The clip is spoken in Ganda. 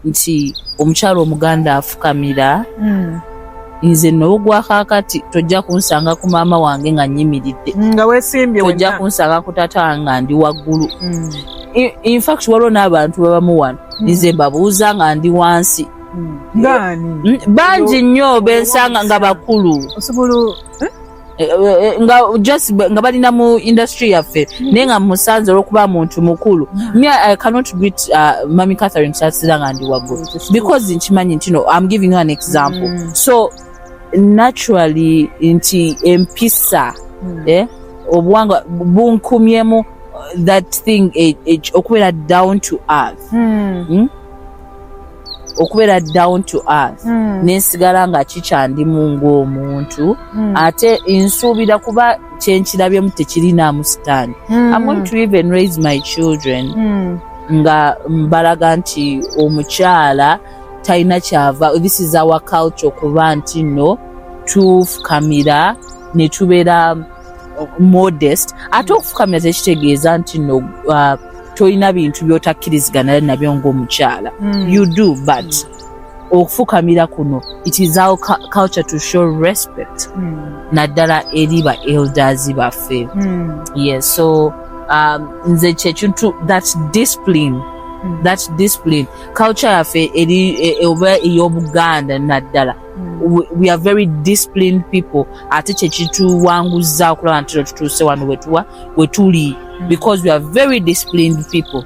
nti omukyalo omuganda afukamira nze n'ogwa kakati tojja kunsanga ku maama wange nga nyimiridde nga weesimbye tojja kunsanga ku taata wange nga ndi waggulu. In fact waliwo n'abantu babamu wano nze mbabuuza nga ndi wansi bangi nnyo bensanga nga bakulu nga balina mu industry yaffe naye nga musanze olw'okuba muntu mukulu. I cannot greet Mami Catherine Satsira nga ndi waggulu because nkimanyi nti I'm giving you an example. So naturally nti empisa obuwangwa bunkumyemu that thing okubeera down to earth. Okubeera down to earth nensigala nga kikyandimu ng'omuntu ate nsuubira kuba kyenkirabyemu tekirinaamu sitaani. I'm going to even raise my children nga mbalaga nti omukyala talina kyava. This is our culture kuba nti no tufukamira ne tubeera modest. Ate okufukamira tekitegeeza nti no tolina bintu byotakkirizigana nabyo ng'omukyala. You do, but okufukamira kuno it is our culture to show respect naddala eri ba elders baffe. Yes, so nze kyekintu that discipline culture yaffe eri oba ey'Obuganda naddala. We are very disciplined people. Ate kyekituwanguza okulaba nti tutuuse wano we tuli because we are very disciplined people.